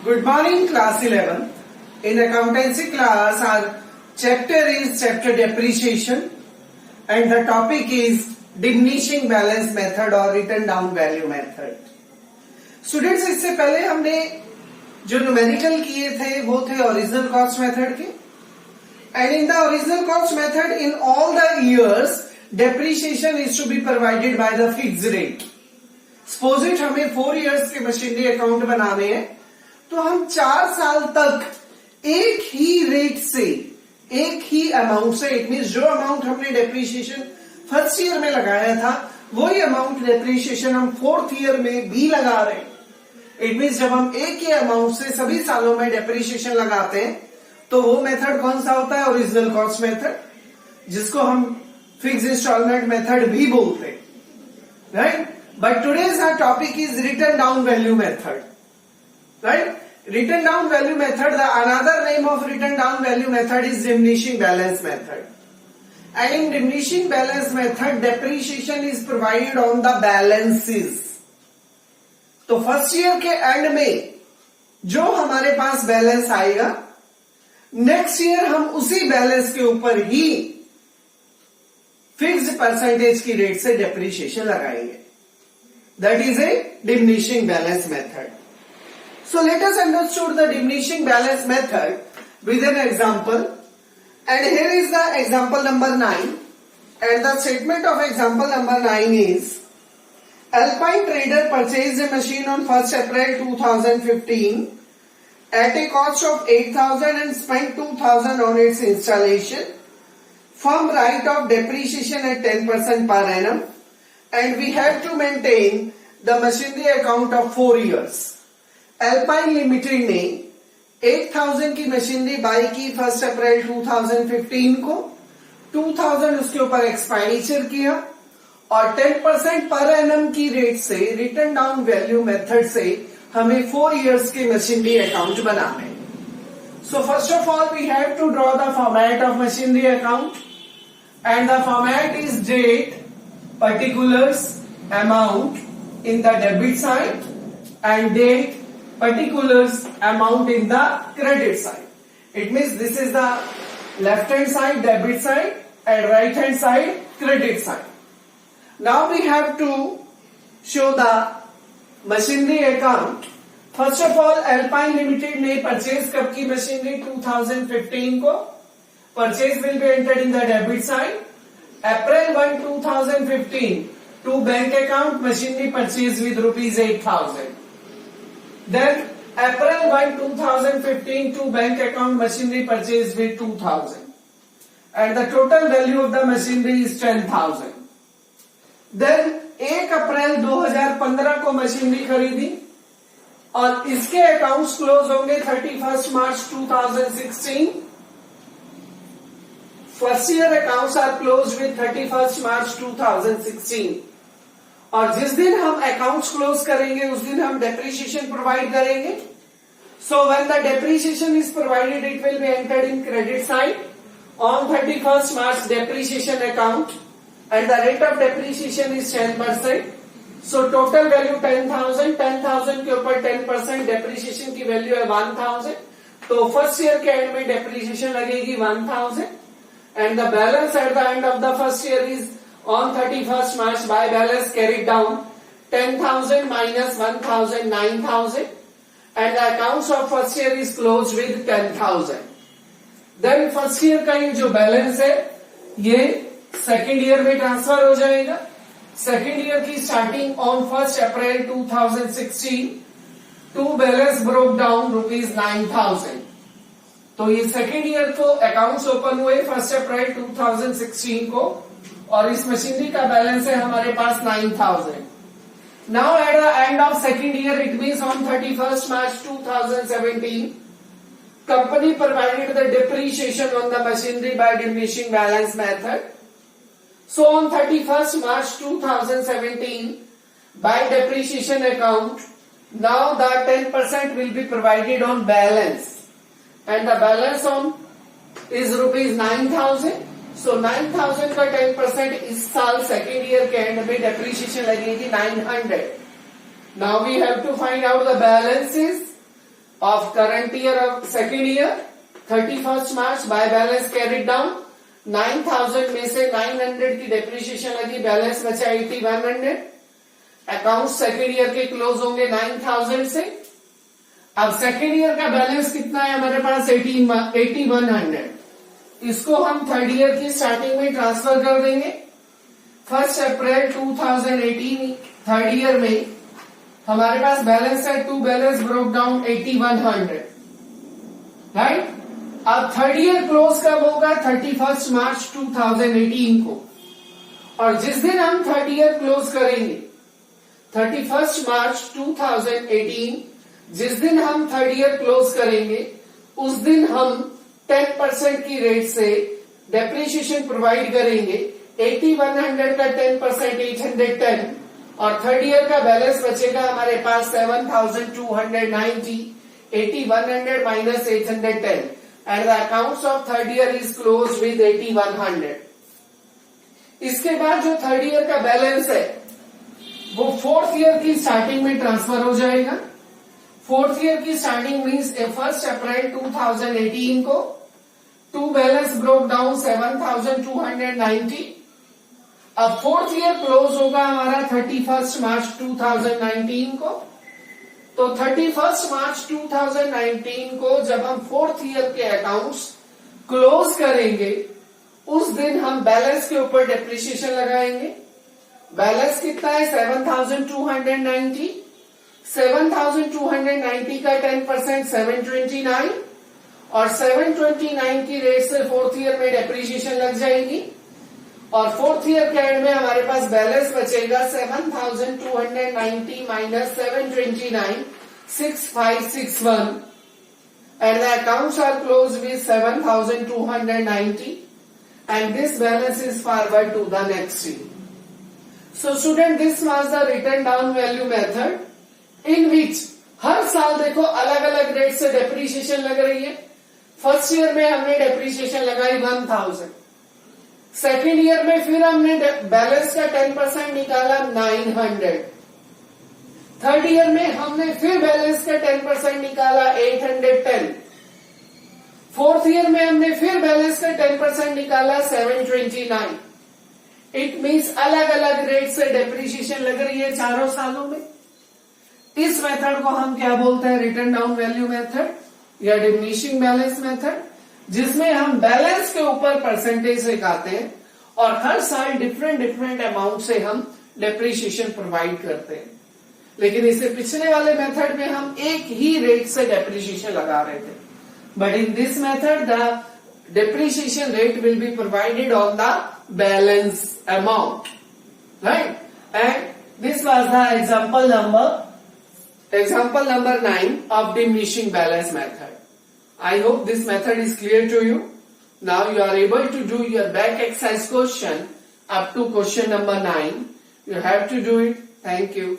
Good morning, class 11. In accountancy class, our chapter is chapter depreciation and the topic is diminishing balance method or written down value method. Students, इससे पहले हमने जो numerical किए थे वो थे original cost method के and in the original cost method in all the years depreciation is to be provided by the fixed rate. Suppose it हमें 4 years के मशीनरी अकाउंट बनाने हैं तो हम 4 साल तक एक ही रेट से एक ही अमाउंट से इट मीन जो अमाउंट हमने डेप्रीशिएशन फर्स्ट ईयर में लगाया था वही अमाउंट डेप्रीशिएशन हम फोर्थ ईयर में भी लगा रहे हैं. इट मीन जब हम एक ही अमाउंट से सभी सालों में डेप्रीशिएशन लगाते हैं तो वो मेथड कौन सा होता है? ओरिजिनल कॉस्ट मेथड, जिसको हम फिक्स इंस्टॉलमेंट मेथड भी बोलते हैं, right. But today's our topic is written down value method, right. Written down value method, the another name of written down value method is diminishing balance method. And in diminishing balance method, depreciation is provided on the balances. तो first year के end में जो हमारे पास balance आएगा next year हम उसी balance के ऊपर ही फिक्स्ड परसेंटेज की रेट से डेप्रीशिएशन लगाएंगे. That is a diminishing balance method. So let us understand the diminishing balance method with an example, and here is the example number 9, and the statement of example number 9 is Alpine trader purchased a machine on 1st April 2015 at a cost of 8,000 and spent 2,000 on its installation. Firm right of depreciation at 10% per annum, and we have to maintain the machinery account of 4 years. Alpine limited ने 8,000 की machinery by की 1 अप्रैल 2015 को, 2,000 उसके ऊपर expenditure किया और 10% per annum की rate से रिटर्न डाउन वैल्यू मेथड से हमें 4 इयर्स के मशीनरी अकाउंट बनाना है. So first of all we have to draw the format of machinery account and the format is date, particulars, amount in the debit side and date, particulars, amount in the credit side. It means this is the left hand side debit side and right hand side credit side. Now we have to show the machinery account. First of all, Alpine Limited ने purchase कब की machinery? 2015 को. Purchase will be entered in the debit side. April 1, 2015 to bank account machinery purchase with rupees 8,000. Then April 1, 2015 to bank account machinery purchase with 2,000 and the total value of the machinery is 10,000. Then 1 अप्रैल 2015 को machinery खरीदी और इसके accounts close होंगे 31 मार्च 2016. First year accounts are close with 31 मार्च 2016 और जिस दिन हम accounts close करेंगे उस दिन हम डेप्रीशिएशन प्रोवाइड करेंगे. So when the depreciation is provided it will be entered in credit side on 31 March depreciation account and the rate of depreciation is 10%. So total value 10,000. 10,000 के ऊपर 10% डेप्रीशिएशन की value है 1,000. तो फर्स्ट ईयर के end में depreciation लगेगी 1,000 and the balance eight the end of the first year is on 31st March by balance carried down 10,000 minus 1,000, 9,000 and the accounts of first year is closed with 10,000. Then first year का ये जो balance है ये second year में transfer हो जाएगा. Second year की starting on 1 April 2016 to balance brought down rupees 9,000. तो ये सेकेंड ईयर को अकाउंट्स ओपन हुए 1 अप्रैल 2016 को और इस मशीनरी का बैलेंस है हमारे पास 9,000. Now at the end of second year it means on 31 March 2017 company provided the depreciation on the machinery by diminishing balance method. So on 31 March 2017 by depreciation account now the 10% will be provided on balance and the balance on is rupees 9,000. So 9,000 का 10% इस साल second year के end में depreciation लगेगी 900. Now we have to find out the balances of current year of second year 31st March by balance carried down 9000 में से 900 की depreciation लगी, बैलेंस बचा 8100। अकाउंट सेकेंड ईयर के क्लोज होंगे 9000 से। अब सेकेंड ईयर का बैलेंस कितना है हमारे पास 8100, इसको हम थर्ड ईयर की स्टार्टिंग में ट्रांसफर कर देंगे। 1 अप्रैल 2018 थर्ड ईयर में हमारे पास बैलेंस है, to balance brought down 8100, right. अब थर्ड ईयर क्लोज कब होगा 31 मार्च 2018 को, और जिस दिन हम थर्ड ईयर क्लोज करेंगे 31 मार्च 2018, जिस दिन हम थर्ड ईयर क्लोज करेंगे उस दिन हम 10% की रेट से डेप्रिसिएशन प्रोवाइड करेंगे। 8100 का 10% 810, और थर्ड ईयर का बैलेंस बचेगा हमारे पास 7290, 8100 minus 810, and the accounts of third year is close with 8100। इसके बाद जो थर्ड ईयर का बैलेंस है वो फोर्थ ईयर की स्टार्टिंग में ट्रांसफर हो जाएगा। फोर्थ ईयर की स्टार्टिंग मीन्स 1 अप्रैल 2018 को टू बैलेंस ब्रोक डाउन 7290। अब फोर्थ ईयर क्लोज होगा हमारा 31 मार्च 2019 को। तो 31 मार्च 2019 को जब हम फोर्थ ईयर के अकाउंट्स क्लोज करेंगे उस दिन हम बैलेंस के ऊपर डेप्रिसिएशन लगाएंगे। बैलेंस कितना है 7290, 7290 का 10% 729, और 729 की रेट से फोर्थ ईयर में डेप्रिसिएशन लग जाएगी, और फोर्थ ईयर के एंड में हमारे पास बैलेंस बचेगा 7290 minus 729, 6561, and the accounts are closed with 7290, and this balance is forward to the next year. So student, this was the written down value method in which हर साल देखो अलग अलग rate से डेप्रिसिएशन लग रही है। फर्स्ट ईयर में हमने डेप्रिसिएशन लगाई 1000, सेकेंड ईयर में फिर हमने बैलेंस का 10% निकाला 900, थर्ड ईयर में हमने फिर बैलेंस का 10% निकाला 810, फोर्थ ईयर में हमने फिर बैलेंस का 10% निकाला 729। इट मीन्स अलग अलग रेट से डेप्रिसिएशन लग रही है चारों सालों में। इस मेथड को हम क्या बोलते हैं, रिटर्न डाउन वैल्यू मेथड या डिमिनिशिंग बैलेंस मेथड, जिसमें हम बैलेंस के ऊपर परसेंटेज लगाते हैं और हर साल डिफरेंट अमाउंट से हम डेप्रिसिएशन प्रोवाइड करते हैं। लेकिन इससे पिछले वाले मेथड में हम एक ही रेट से डेप्रिसिएशन लगा रहे थे, but in this method the depreciation rate will be provided on the balance amount, right. And this was the example number 9 of diminishing balance method. I hope this method is clear to you. Now you are able to do your back exercise question up to question number 9. You have to do it. Thank you.